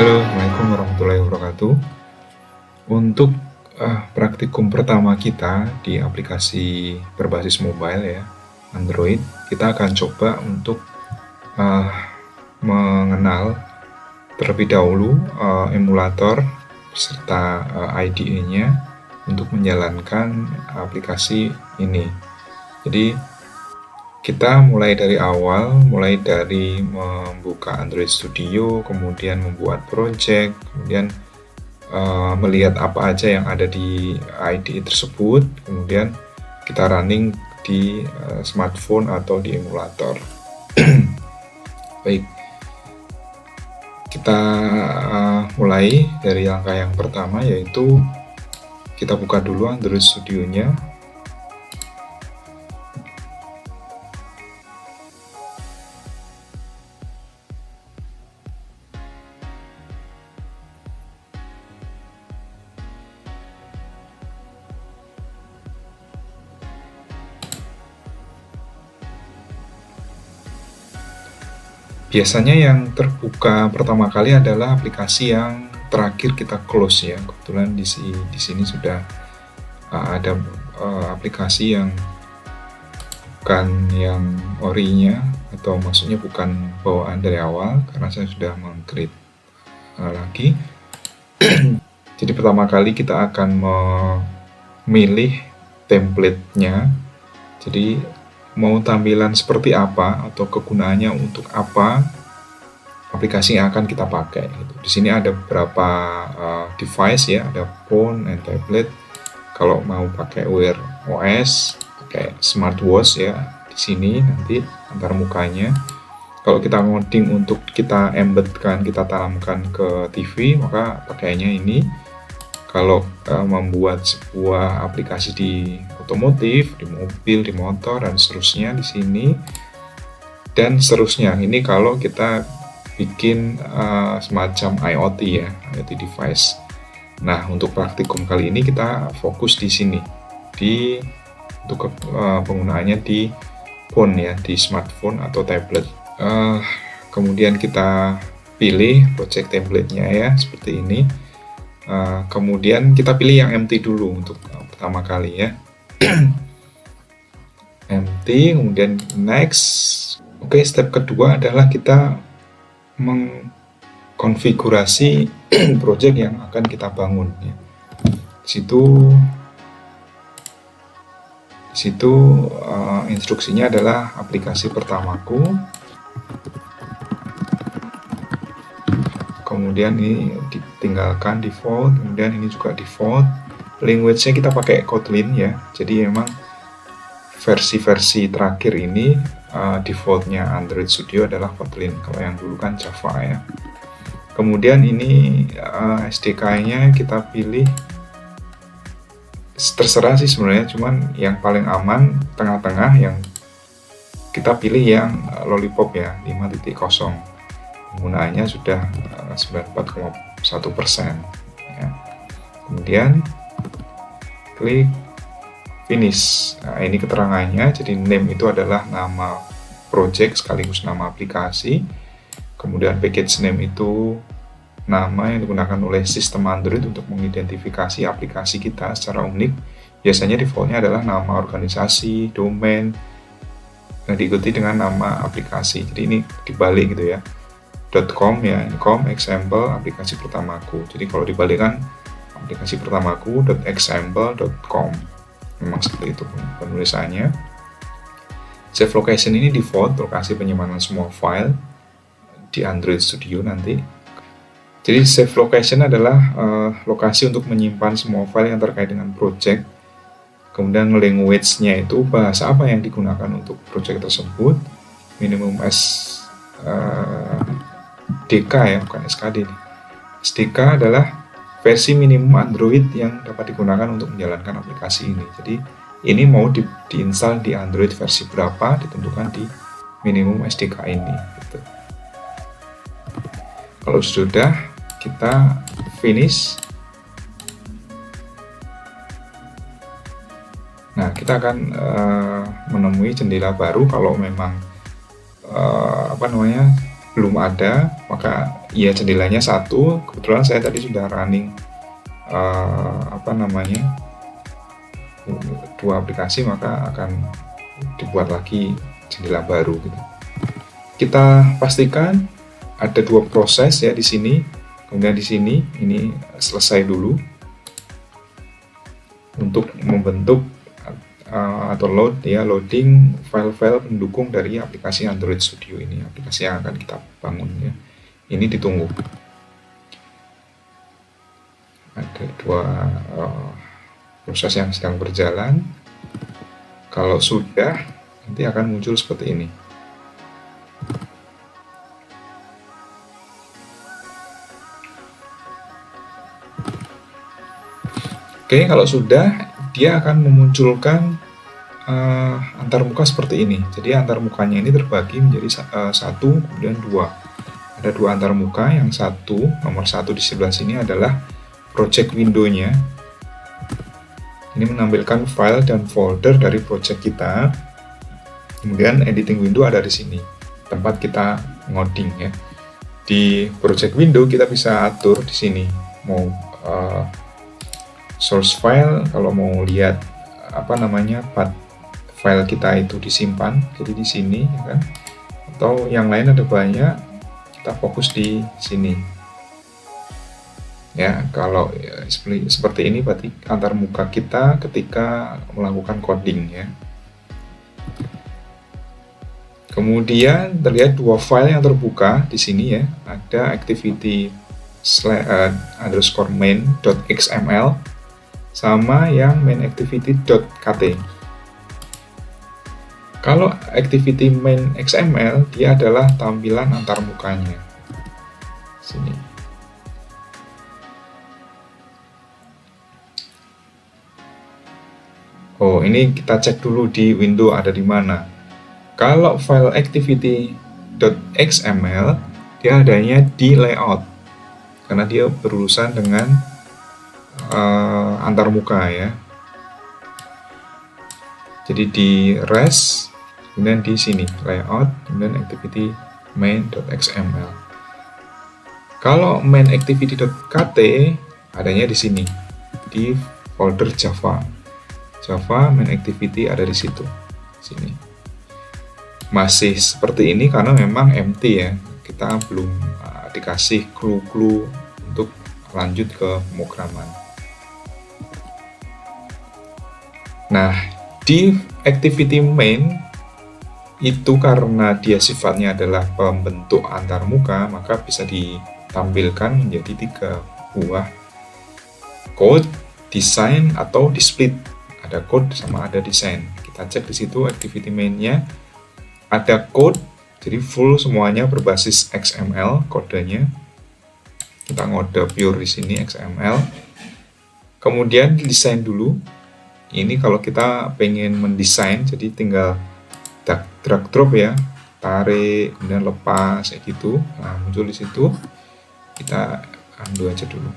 Halo, Assalamualaikum warahmatullahi wabarakatuh. Untuk praktikum pertama kita di aplikasi berbasis mobile ya, Android, kita akan coba untuk uh, mengenal terlebih dahulu emulator serta IDE-nya untuk menjalankan aplikasi ini. Jadi kita mulai dari awal, mulai dari membuka Android Studio, kemudian membuat project, kemudian melihat apa aja yang ada di IDE tersebut, kemudian kita running di smartphone atau di emulator. Baik, kita mulai dari langkah yang pertama, yaitu kita buka dulu Android Studio-nya. Biasanya yang terbuka pertama kali adalah aplikasi yang terakhir kita close ya. Kebetulan di sini sudah ada aplikasi yang bukan yang orinya, atau maksudnya bukan bawaan dari awal, karena saya sudah meng-create lagi. Jadi pertama kali kita akan memilih template-nya. Jadi mau tampilan seperti apa atau kegunaannya untuk apa aplikasi yang akan kita pakai. Di sini ada beberapa device ya, ada phone and tablet. Kalau mau pakai Wear OS, pakai smartwatch ya, di sini nanti antar mukanya. Kalau kita ngoding untuk kita embedkan, kita tanamkan ke TV, maka pakainya ini. Kalau membuat sebuah aplikasi di otomotif, di mobil, di motor, dan seterusnya di sini, dan seterusnya. Ini kalau kita bikin semacam IoT ya, IoT device. Nah, untuk praktikum kali ini kita fokus di sini, untuk penggunaannya di phone ya, di smartphone atau tablet. Kemudian kita pilih project template-nya ya, seperti ini. Kemudian kita pilih yang empty dulu untuk pertama kali ya. Empty, kemudian next. Oke, step kedua adalah kita mengkonfigurasi project yang akan kita bangun ya. Di situ instruksinya adalah aplikasi pertamaku. Kemudian ini ditinggalkan default, kemudian ini juga default. Language-nya kita pakai Kotlin ya. Jadi memang versi-versi terakhir ini defaultnya Android Studio adalah Kotlin. Kalau yang dulu kan Java ya. Kemudian ini SDK-nya kita pilih, terserah sih sebenarnya, cuman yang paling aman tengah-tengah, yang kita pilih yang Lollipop ya, 5.0. Penggunaannya sudah 94,1% ya. Kemudian klik finish. Nah, ini keterangannya. Jadi name itu adalah nama project sekaligus nama aplikasi. Kemudian package name itu nama yang digunakan oleh sistem Android untuk mengidentifikasi aplikasi kita secara unik. Biasanya defaultnya adalah nama organisasi, domain, dan diikuti dengan nama aplikasi. Jadi ini dibalik gitu ya. .com ya, .com example aplikasi pertamaku. Jadi kalau dibalikkan aplikasi pertamaku .example.com. Memang seperti itu penulisannya. Save location ini default lokasi penyimpanan semua file di Android Studio nanti. Jadi save location adalah lokasi untuk menyimpan semua file yang terkait dengan project. Kemudian language-nya itu bahasa apa yang digunakan untuk project tersebut. Minimum SDK ya, bukan SKD nih. SDK adalah versi minimum Android yang dapat digunakan untuk menjalankan aplikasi ini. Jadi ini mau diinstal di Android versi berapa, ditentukan di minimum SDK ini gitu. Kalau sudah, kita finish. Nah, kita akan menemui jendela baru kalau memang belum ada, maka ya jendelanya satu. Kebetulan saya tadi sudah running dua aplikasi, maka akan dibuat lagi jendela baru gitu. Kita pastikan ada dua proses ya di sini, kemudian di sini ini selesai dulu untuk membentuk atau loading file-file pendukung dari aplikasi Android Studio ini, aplikasi yang akan kita bangun ya. Ini ditunggu. Ada dua proses yang sedang berjalan. Kalau sudah, nanti akan muncul seperti ini. Oke, kalau sudah, dia akan memunculkan antarmuka seperti ini. Jadi antarmukanya ini terbagi menjadi satu, kemudian dua. Ada dua antarmuka. Yang satu, nomor satu di sebelah sini adalah project window-nya. Ini menampilkan file dan folder dari project kita. Kemudian editing window ada di sini, tempat kita ngoding ya. Di project window kita bisa atur di sini mau source file, kalau mau lihat path file kita itu disimpan, jadi di sini ya kan. Atau yang lain ada banyak, kita fokus di sini. Ya, kalau seperti ini berarti antarmuka kita ketika melakukan coding ya. Kemudian terlihat dua file yang terbuka di sini ya, ada activity _main.xml sama yang main_activity.kt. Kalau activity main XML, dia adalah tampilan antarmukanya. Sini. Oh, ini kita cek dulu di window ada di mana. Kalau file activity.xml, dia adanya di layout, karena dia berurusan dengan antarmuka ya. Jadi di res, kemudian di sini layout, kemudian activity main.xml. Kalau main_activity.kt adanya di sini, di folder Java main_activity ada di situ, sini. Masih seperti ini karena memang empty ya, kita belum dikasih clue-clue untuk lanjut ke pemrograman. Nah, di activity main itu karena dia sifatnya adalah pembentuk antarmuka, maka bisa ditampilkan menjadi 3 buah code, design, atau di split. Ada code sama ada design. Kita cek di situ activity main-nya ada code, jadi full semuanya berbasis XML kodenya. Kita ngode pure di sini XML. Kemudian desain dulu. Ini kalau kita pengen mendesain, jadi tinggal drag drop ya, tarik, kemudian lepas kayak gitu. Nah, muncul di situ. Kita undo aja dulu.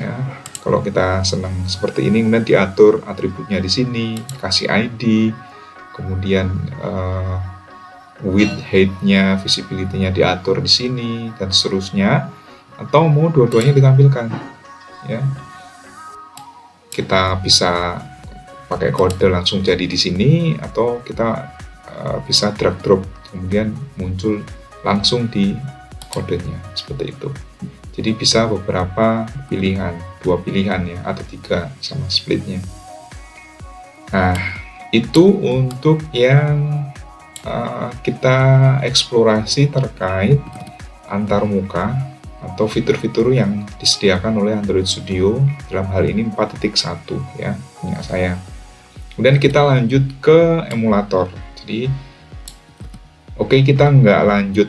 Ya, kalau kita senang seperti ini, kemudian diatur atributnya di sini, kasih ID, kemudian width, height-nya, visibility-nya diatur di sini, dan seterusnya. Atau mau dua-duanya ditampilkan, ya. Kita bisa pakai kode langsung jadi di sini, atau kita bisa drag drop kemudian muncul langsung di kodenya seperti itu. Jadi bisa beberapa pilihan, 2 pilihan ya, atau 3 sama splitnya. Nah, itu untuk yang kita eksplorasi terkait antarmuka atau fitur-fitur yang disediakan oleh Android Studio, dalam hal ini 4.1 ya, punya saya. Kemudian kita lanjut ke emulator. Jadi kita nggak lanjut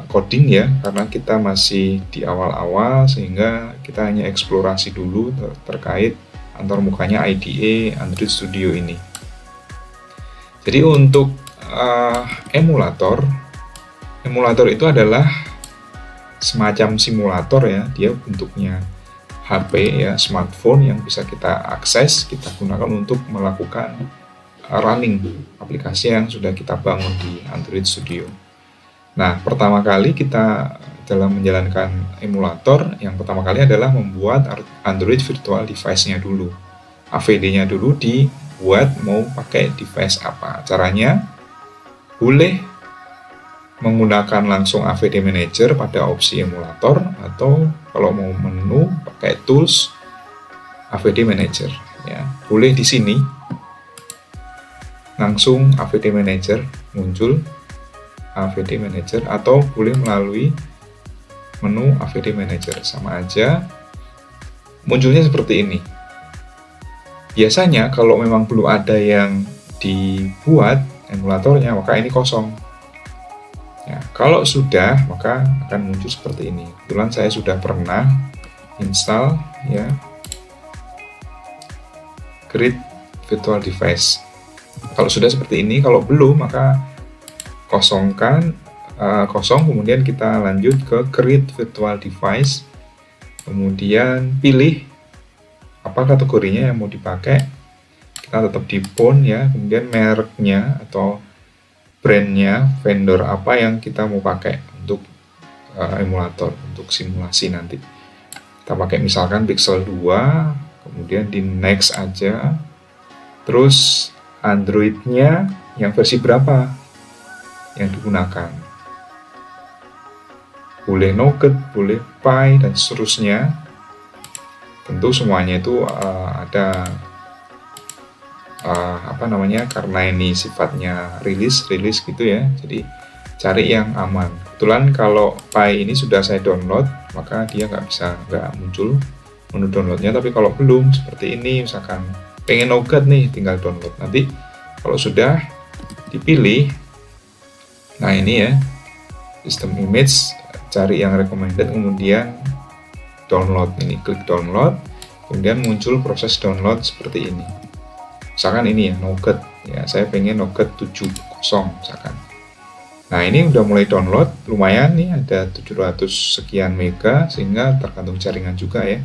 coding ya, karena kita masih di awal-awal, sehingga kita hanya eksplorasi dulu terkait antarmukanya IDE Android Studio ini. Jadi untuk emulator itu adalah semacam simulator ya, dia bentuknya HP ya, smartphone yang bisa kita akses, kita gunakan untuk melakukan running aplikasi yang sudah kita bangun di Android Studio. Nah, pertama kali kita dalam menjalankan emulator, yang pertama kali adalah membuat Android Virtual Device-nya dulu. AVD-nya dulu dibuat mau pakai device apa. Caranya boleh menggunakan langsung AVD Manager pada opsi emulator, atau kalau mau menu pakai tools AVD Manager ya. Boleh di sini langsung AVD Manager muncul AVD Manager, atau boleh melalui menu AVD Manager, sama aja munculnya seperti ini. Biasanya kalau memang belum ada yang dibuat emulatornya, maka ini kosong ya. Kalau sudah, maka akan muncul seperti ini. Kebetulan saya sudah pernah install ya Create Virtual Device. Kalau sudah seperti ini, kalau belum maka kosongkan kosong, kemudian kita lanjut ke Create Virtual Device, kemudian pilih apa kategorinya yang mau dipakai. Kita tetap di phone ya, kemudian mereknya atau brandnya, vendor apa yang kita mau pakai untuk emulator, untuk simulasi nanti. Kita pakai misalkan Pixel 2, kemudian di next aja. Terus Android-nya yang versi berapa yang digunakan. Boleh Nougat, boleh Pi, dan seterusnya. Tentu semuanya itu ada karena ini sifatnya rilis gitu ya, jadi cari yang aman. Kebetulan kalau Pi ini sudah saya download, maka dia nggak muncul menu downloadnya. Tapi kalau belum seperti ini, misalkan pengen Nougat nih, tinggal download. Nanti kalau sudah dipilih, nah ini ya, sistem image, cari yang recommended, kemudian download. Ini klik download, kemudian muncul proses download seperti ini. Misalkan ini ya, Nougat ya, saya pengen Nougat 7.0 misalkan. Nah, ini udah mulai download, lumayan nih, ada 700 sekian mega, sehingga tergantung jaringan juga ya.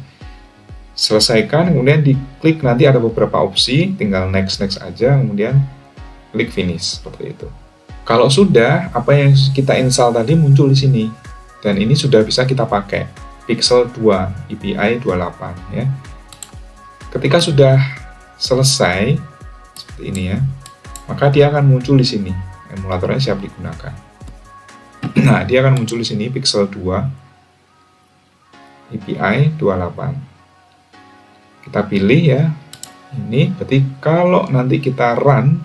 Selesaikan, kemudian diklik, nanti ada beberapa opsi, tinggal next aja, kemudian klik finish seperti itu. Kalau sudah, apa yang kita install tadi muncul di sini, dan ini sudah bisa kita pakai Pixel 2 EPI 28 ya. Ketika sudah selesai seperti ini ya, maka dia akan muncul di sini, emulatornya siap digunakan. Nah, dia akan muncul di sini Pixel 2 EPI 28. Kita pilih ya, ini berarti kalau nanti kita run,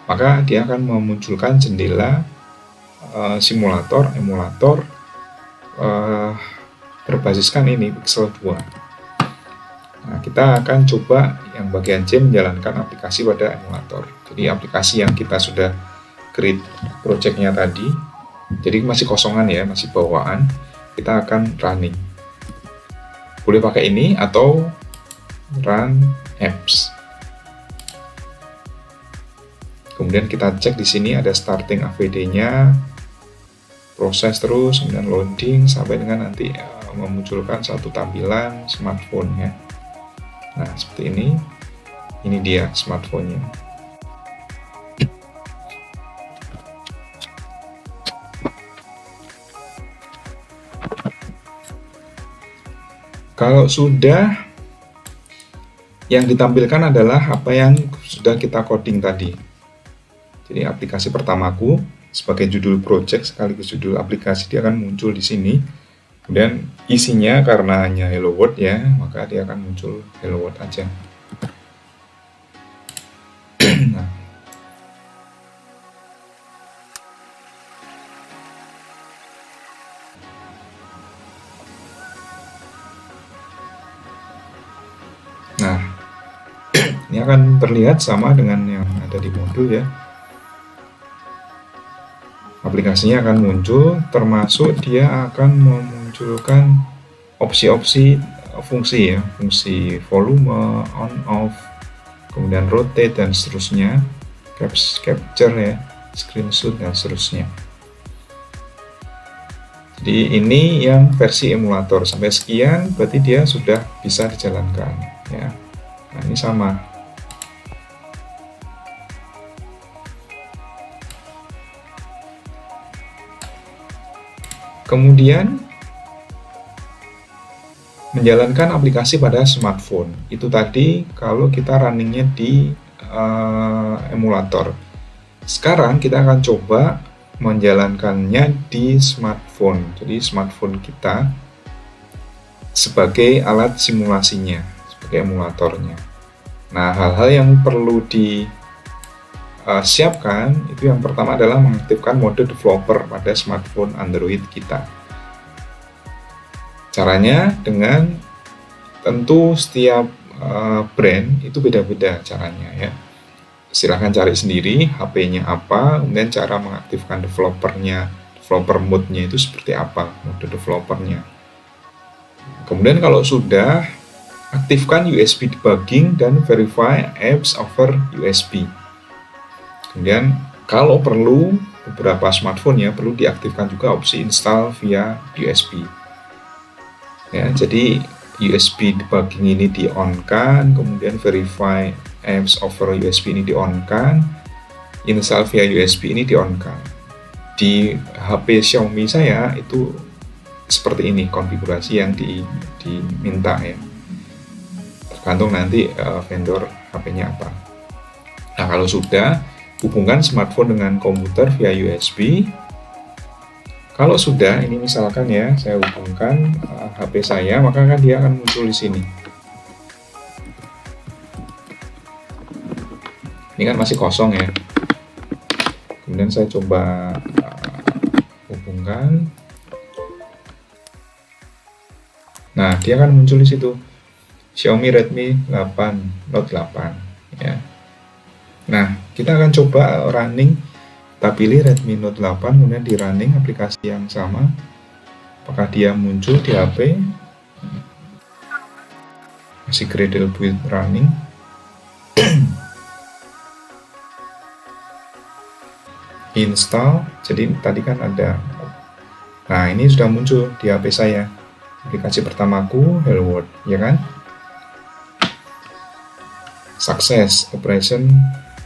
maka dia akan memunculkan jendela simulator emulator berbasiskan ini Pixel 2. Nah, kita akan coba yang bagian C, menjalankan aplikasi pada emulator. Jadi aplikasi yang kita sudah create projectnya tadi, jadi masih kosongan ya, masih bawaan, kita akan running. Boleh pakai ini atau run apps. Kemudian kita cek di sini ada starting AVD-nya, proses terus, kemudian loading sampai dengan nanti memunculkan satu tampilan smartphone ya. Nah, seperti ini. Ini dia smartphone-nya. Kalau sudah, yang ditampilkan adalah apa yang sudah kita coding tadi. Jadi aplikasi pertamaku sebagai judul project sekaligus judul aplikasi, dia akan muncul di sini. Kemudian isinya karena hanya Hello World ya, maka dia akan muncul Hello World aja. Nah, ini akan terlihat sama dengan yang ada di modul ya. Aplikasinya akan muncul, termasuk dia akan memunculkan opsi-opsi fungsi ya, fungsi volume, on off, kemudian rotate dan seterusnya, capture ya, screenshot dan seterusnya. Jadi ini yang versi emulator, sampai sekian berarti dia sudah bisa dijalankan ya. Nah, ini sama. Kemudian menjalankan aplikasi pada smartphone. Itu tadi kalau kita runningnya di emulator. Sekarang kita akan coba menjalankannya di smartphone. Jadi smartphone kita sebagai alat simulasinya, sebagai emulatornya. Nah, hal-hal yang perlu disiapkan itu yang pertama adalah mengaktifkan mode developer pada smartphone Android kita. Caranya dengan tentu setiap brand itu beda-beda caranya ya. Silahkan cari sendiri HP-nya apa, kemudian cara mengaktifkan developer mode-nya itu seperti apa, mode developernya. Kemudian kalau sudah, aktifkan USB debugging dan verify apps over USB. Kemudian kalau perlu, beberapa smartphone ya perlu diaktifkan juga opsi install via USB. Ya, jadi USB debugging ini di-on-kan, kemudian verify apps over USB ini di-on-kan, install via USB ini di-on-kan. Di HP Xiaomi saya itu seperti ini konfigurasi yang diminta ya. Tergantung nanti vendor HP-nya apa. Nah, kalau sudah, hubungkan smartphone dengan komputer via USB. Kalau sudah, ini misalkan ya, saya hubungkan HP saya, maka kan dia akan muncul di sini. Ini kan masih kosong ya. Kemudian saya coba hubungkan. Nah, dia akan muncul di situ. Xiaomi Redmi 8 Note 8 ya. Nah, kita akan coba running. Kita pilih Redmi Note 8, kemudian di running aplikasi yang sama. Apakah dia muncul di HP? Masih Gradle build running. Install. Jadi tadi kan ada. Nah, ini sudah muncul di HP saya. Aplikasi pertamaku Hello World, ya kan? Sukses, operation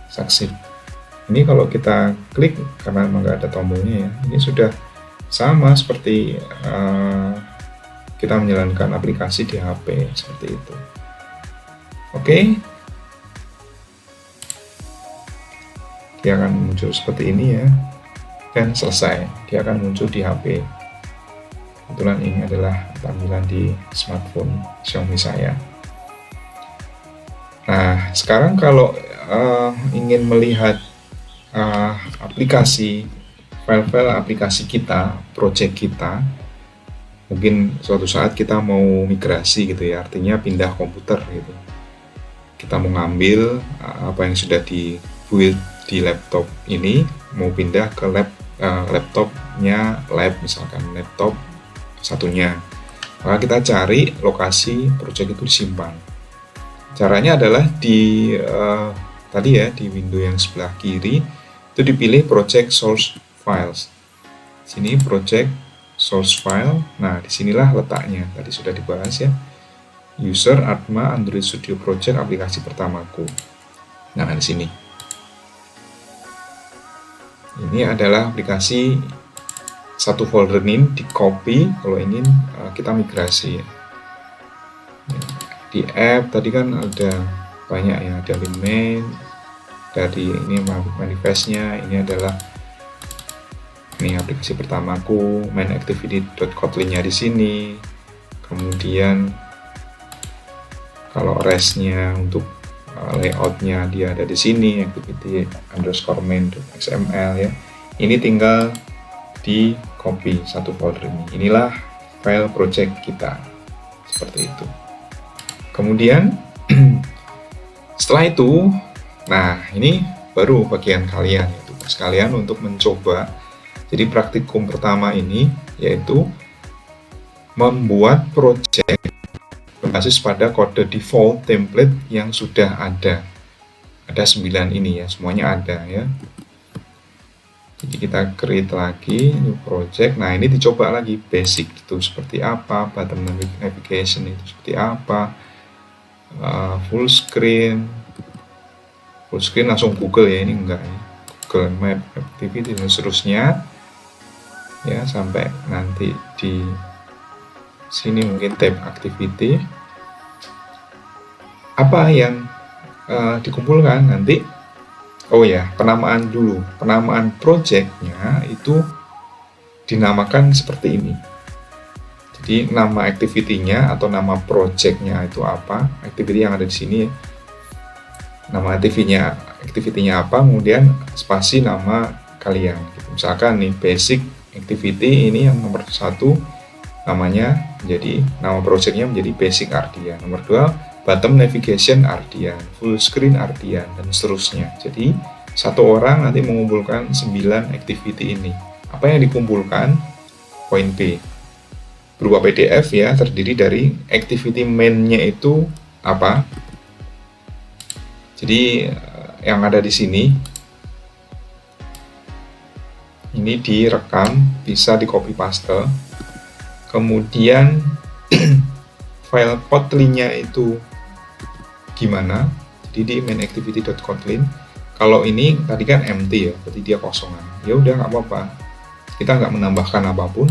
succeed. Ini kalau kita klik, karena memang nggak ada tombolnya ya, ini sudah sama seperti kita menjalankan aplikasi di HP, seperti itu. Oke. Dia akan muncul seperti ini ya, dan selesai. Dia akan muncul di HP. Kebetulan ini adalah tampilan di smartphone Xiaomi saya. Nah, sekarang kalau ingin melihat aplikasi, file-file aplikasi kita, project kita, mungkin suatu saat kita mau migrasi gitu ya, artinya pindah komputer gitu. Kita mau ngambil apa yang sudah di-build di laptop ini, mau pindah ke laptopnya lab, misalkan laptop satunya, maka kita cari lokasi project itu disimpan. Caranya adalah di tadi ya, di window yang sebelah kiri itu dipilih project source files. Sini project source file. Nah, disinilah letaknya. Tadi sudah dibahas ya. User Atma Android Studio Project aplikasi pertamaku. Nah, di sini. Ini adalah aplikasi satu folder ini di copy kalau ingin kita migrasi. Di app tadi kan ada banyak ya, ada main, dari ini manifestnya, ini adalah ini aplikasi pertamaku, main activity.kotlin-nya di sini. Kemudian kalau restnya untuk layoutnya dia ada di sini, activity_main.xml ya. Ini tinggal di copy satu folder ini. Inilah file project kita, seperti itu. Kemudian setelah itu, nah ini baru bagian kalian, yaitu tugas kalian untuk mencoba. Jadi praktikum pertama ini yaitu membuat project berbasis pada kode default template yang sudah ada. Ada 9 ini ya, semuanya ada ya. Jadi kita create lagi new project. Nah, ini dicoba lagi basic itu seperti apa, button navigation itu seperti apa, full screen langsung Google ya, ini enggak ya, Google Map Activity dan seterusnya. ya sampai nanti di sini mungkin tab activity. Apa yang dikumpulkan nanti? Oh ya, penamaan dulu. Penamaan projectnya itu dinamakan seperti ini. Jadi nama activity-nya atau nama project-nya itu apa? Activity yang ada di sini. Nama activity-nya apa, kemudian spasi nama kalian. Misalkan nih basic activity ini yang nomor 1 namanya menjadi nama project-nya menjadi basic Ardian. Nomor 2 bottom navigation Ardian, full screen Ardian, dan seterusnya. Jadi satu orang nanti mengumpulkan 9 activity ini. Apa yang dikumpulkan? Poin B. Berupa PDF ya, terdiri dari activity main-nya itu apa? Jadi yang ada di sini ini direkam, bisa di copy paste. Kemudian file kotlin-nya itu gimana? Jadi di main activity.kotlin. Kalau ini tadi kan empty ya, berarti dia kosongan. Ya udah nggak apa-apa. Kita nggak menambahkan apapun.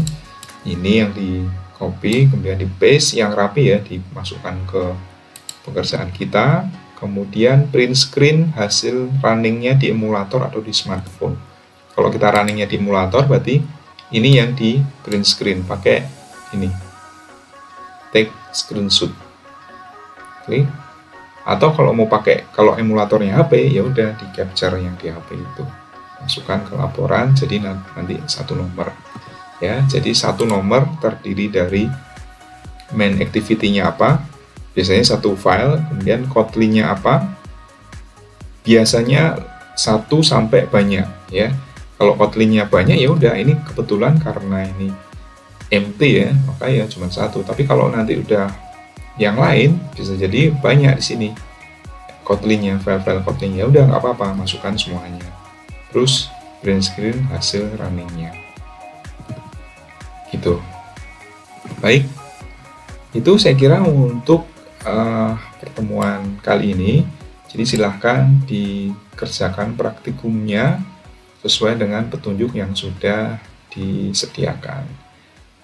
Ini yang di copy, kemudian di paste yang rapi ya, dimasukkan ke pekerjaan kita. Kemudian print screen hasil runningnya di emulator atau di smartphone. Kalau kita runningnya di emulator, berarti ini yang di print screen pakai ini, take screenshot. Oke. Atau kalau mau pakai, kalau emulatornya HP, ya udah di capture yang di HP itu, masukkan ke laporan. Jadi nanti satu nomor. Ya, jadi satu nomor terdiri dari main activity-nya apa, biasanya satu file, kemudian kotlin-nya apa, biasanya 1 sampai banyak ya. Kalau kotlin-nya banyak ya udah, ini kebetulan karena ini empty ya, maka ya cuma 1. Tapi kalau nanti udah yang lain bisa jadi banyak di sini kotlin-nya, file-file kotlin-nya, udah nggak apa-apa, masukkan semuanya. Terus print screen hasil running-nya. Gitu. Baik, itu saya kira untuk pertemuan kali ini. Jadi silahkan dikerjakan praktikumnya sesuai dengan petunjuk yang sudah disediakan.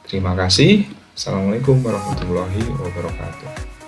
Terima kasih. Assalamualaikum warahmatullahi wabarakatuh.